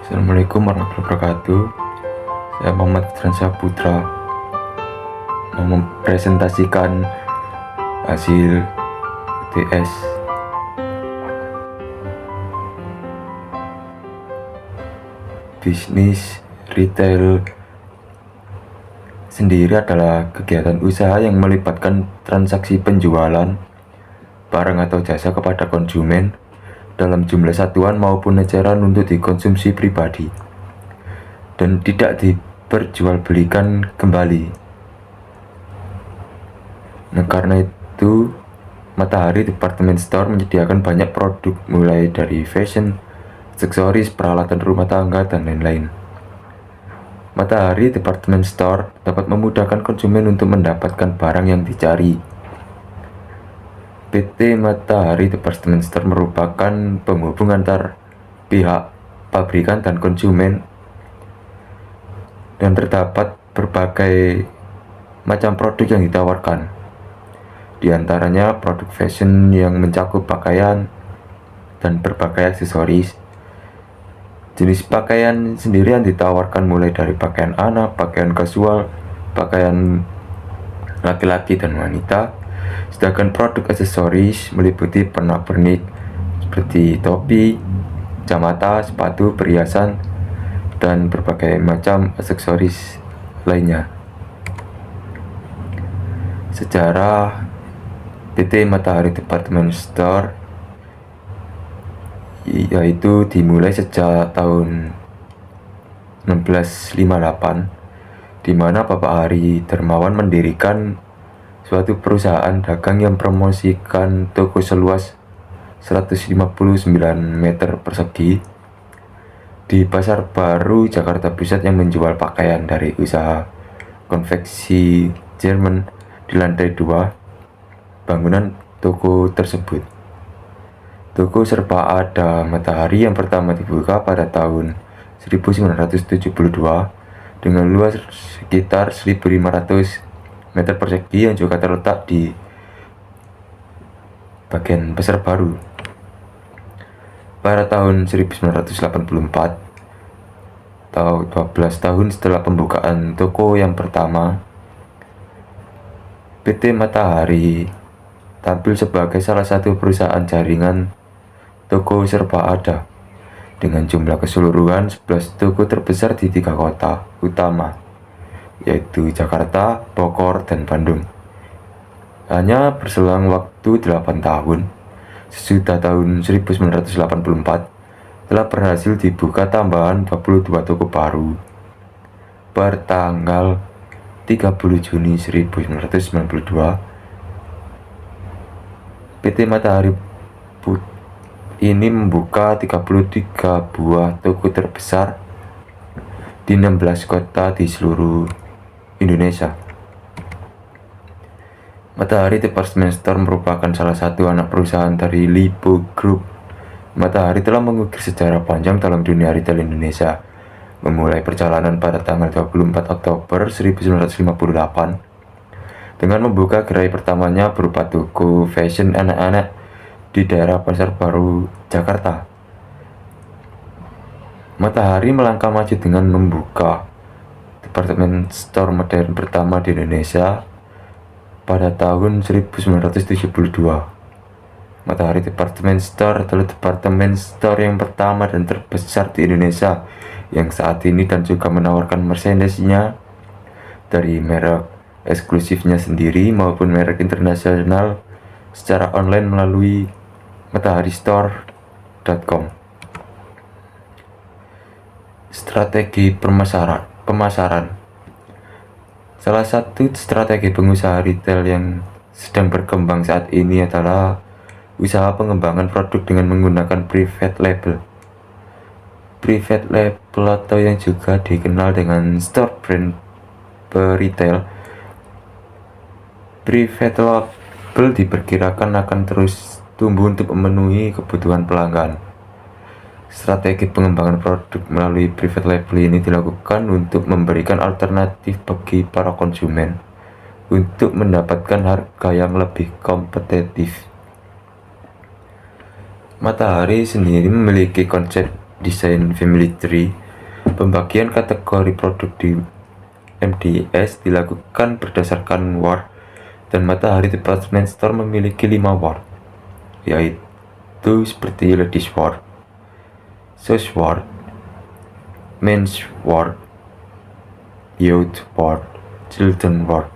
Assalamualaikum warahmatullahi wabarakatuh. Saya Muhammad Transa Putra mau mempresentasikan hasil UTS bisnis retail sendiri adalah kegiatan usaha yang melibatkan transaksi penjualan barang atau jasa kepada konsumen dalam jumlah satuan maupun eceran untuk dikonsumsi pribadi dan tidak diperjualbelikan kembali. Nah, karena itu Matahari Department Store menyediakan banyak produk mulai dari fashion, aksesoris, peralatan rumah tangga, dan lain-lain. Matahari Department Store dapat memudahkan konsumen untuk mendapatkan barang yang dicari. PT Matahari Department Store merupakan penghubung antar pihak pabrikan dan konsumen, dan terdapat berbagai macam produk yang ditawarkan. Di antaranya produk fashion yang mencakup pakaian dan berbagai aksesoris. Jenis pakaian sendiri yang ditawarkan mulai dari pakaian anak, pakaian kasual, pakaian laki-laki dan wanita. Sedangkan produk aksesoris meliputi pernak-pernik seperti topi, kacamata, sepatu, perhiasan, dan berbagai macam aksesoris lainnya. Sejarah PT Matahari Department Store yaitu dimulai sejak tahun 1658, di mana Bapak Hari Dermawan mendirikan suatu perusahaan dagang yang promosikan toko seluas 159 meter persegi di Pasar Baru, Jakarta Pusat, yang menjual pakaian dari usaha konveksi Jerman di lantai 2 bangunan toko tersebut. Toko serba ada Matahari yang pertama dibuka pada tahun 1972 dengan luas sekitar 1.500 meter persegi yang juga terletak di bagian Pasar Baru. Pada tahun 1984, atau 12 tahun setelah pembukaan toko yang pertama, PT Matahari tampil sebagai salah satu perusahaan jaringan toko serba ada dengan jumlah keseluruhan 11 toko terbesar di 3 kota utama, yaitu Jakarta, Bogor, dan Bandung. Hanya berselang waktu 8 tahun, sesudah tahun 1984, telah berhasil dibuka tambahan 22 toko baru. Pertanggal 30 Juni 1992, PT Matahari ini membuka 33 buah toko terbesar di 16 kota di seluruh Indonesia. Matahari Department Store merupakan salah satu anak perusahaan dari Lipo Group. Matahari telah mengukir sejarah panjang dalam dunia retail Indonesia, memulai perjalanan pada tanggal 24 Oktober 1958 dengan membuka gerai pertamanya berupa toko fashion anak-anak di daerah Pasar Baru, Jakarta. Matahari melangkah maju dengan membuka departemen store modern pertama di Indonesia pada tahun 1972. Matahari Department Store adalah departemen store yang pertama dan terbesar di Indonesia yang saat ini, dan juga menawarkan merchandise-nya dari merek eksklusifnya sendiri maupun merek internasional secara online melalui mataharistore.com. Strategi pemasaran. Salah satu strategi pengusaha retail yang sedang berkembang saat ini adalah usaha pengembangan produk dengan menggunakan private label. Private label atau yang juga dikenal dengan store brand retail. Private label diperkirakan akan terus tumbuh untuk memenuhi kebutuhan pelanggan. Strategi pengembangan produk melalui private label ini dilakukan untuk memberikan alternatif bagi para konsumen untuk mendapatkan harga yang lebih kompetitif. Matahari sendiri memiliki konsep Design Family Tree, pembagian kategori produk di MDS dilakukan berdasarkan ward, dan Matahari Department Store memiliki 5 ward, yaitu seperti Ladies Ward, Shoes Ward, Men's Ward, Youth Ward, Children Ward.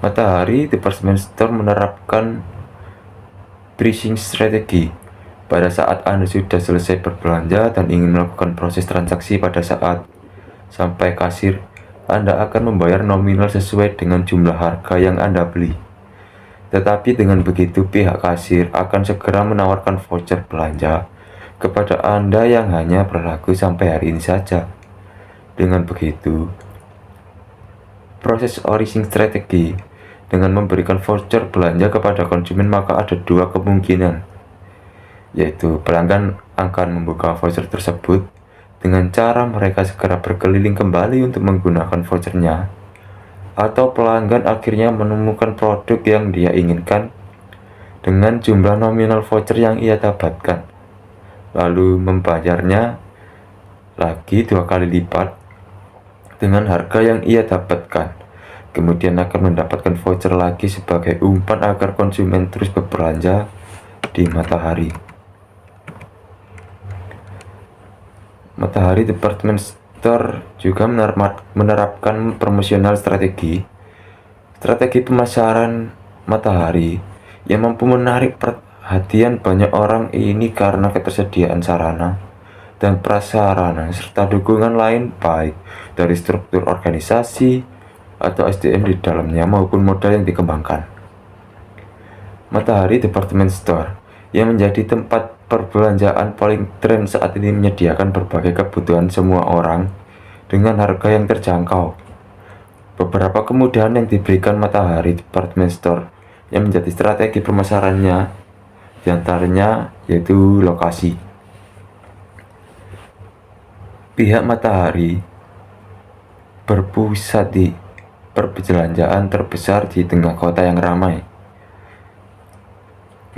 Matahari Department Store menerapkan pricing strategi. Pada saat Anda sudah selesai berbelanja dan ingin melakukan proses transaksi pada saat sampai kasir, Anda akan membayar nominal sesuai dengan jumlah harga yang Anda beli. Tetapi dengan begitu, pihak kasir akan segera menawarkan voucher belanja kepada Anda yang hanya berlaku sampai hari ini saja. Dengan begitu, proses origin strategi dengan memberikan voucher belanja kepada konsumen, maka ada 2 kemungkinan, yaitu pelanggan akan membuka voucher tersebut dengan cara mereka segera berkeliling kembali untuk menggunakan vouchernya, atau pelanggan akhirnya menemukan produk yang dia inginkan dengan jumlah nominal voucher yang ia dapatkan, lalu membayarnya lagi 2 kali lipat dengan harga yang ia dapatkan, kemudian akan mendapatkan voucher lagi sebagai umpan agar konsumen terus berbelanja di Matahari. Matahari Department Store juga menerapkan promosional strategi pemasaran Matahari yang mampu menarik perhatian banyak orang ini karena ketersediaan sarana dan prasarana serta dukungan lain baik dari struktur organisasi atau SDM di dalamnya maupun modal yang dikembangkan. Matahari Department Store yang menjadi tempat perbelanjaan paling tren saat ini menyediakan berbagai kebutuhan semua orang dengan harga yang terjangkau. Beberapa kemudahan yang diberikan Matahari Department Store yang menjadi strategi pemasarannya diantaranya yaitu lokasi. Pihak Matahari berpusat di perbelanjaan terbesar di tengah kota yang ramai.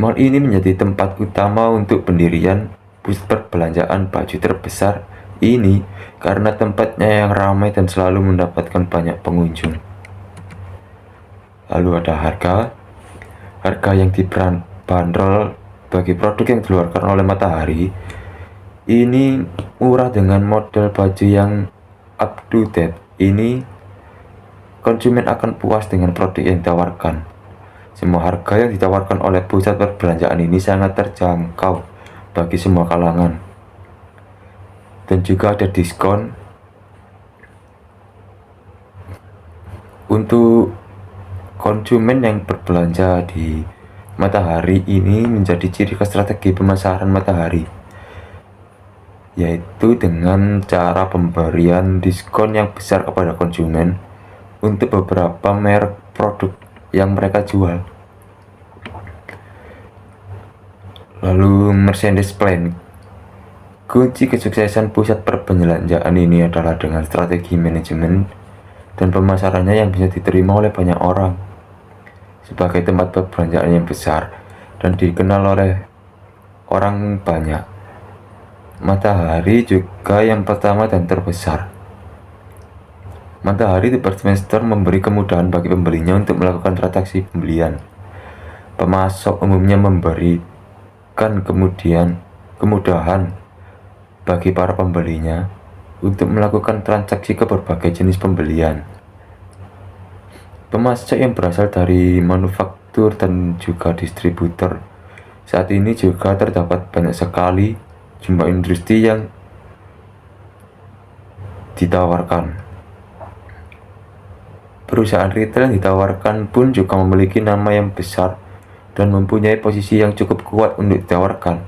Mall ini menjadi tempat utama untuk pendirian pusat perbelanjaan baju terbesar ini karena tempatnya yang ramai dan selalu mendapatkan banyak pengunjung. Lalu ada harga yang dibanderol bagi produk yang dikeluarkan oleh Matahari ini murah dengan model baju yang up to date. Ini konsumen akan puas dengan produk yang ditawarkan. Semua harga yang ditawarkan oleh pusat perbelanjaan ini sangat terjangkau bagi semua kalangan. Dan juga ada diskon untuk konsumen yang berbelanja di Matahari. Ini menjadi ciri khas strategi pemasaran Matahari, yaitu dengan cara pemberian diskon yang besar kepada konsumen untuk beberapa merek produk yang mereka jual. Lalu merchandise plan. Kunci kesuksesan pusat perbelanjaan ini adalah dengan strategi manajemen dan pemasarannya yang bisa diterima oleh banyak orang. Sebagai tempat perbelanjaan yang besar dan dikenal oleh orang banyak, Matahari juga yang pertama dan terbesar. Matahari Department Store memberi kemudahan bagi pembelinya untuk melakukan transaksi pembelian. Pemasok umumnya memberikan kemudahan bagi para pembelinya untuk melakukan transaksi ke berbagai jenis pembelian. Pemasok yang berasal dari manufaktur dan juga distributor. Saat ini juga terdapat banyak sekali jumlah industri yang ditawarkan. Perusahaan retail yang ditawarkan pun juga memiliki nama yang besar dan mempunyai posisi yang cukup kuat untuk ditawarkan.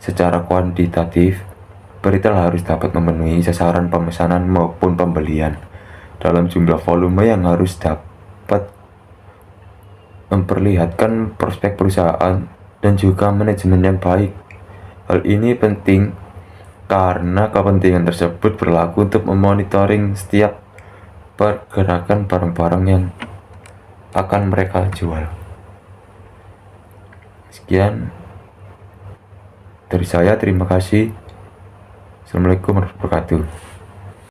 Secara kuantitatif, retail harus dapat memenuhi sasaran pemesanan maupun pembelian dalam jumlah volume yang harus dapat memperlihatkan prospek perusahaan dan juga manajemen yang baik. Hal ini penting karena kepentingan tersebut berlaku untuk memonitoring setiap pergerakan barang-barang yang akan mereka jual. Sekian Dari saya terima kasih. Assalamualaikum warahmatullahi wabarakatuh.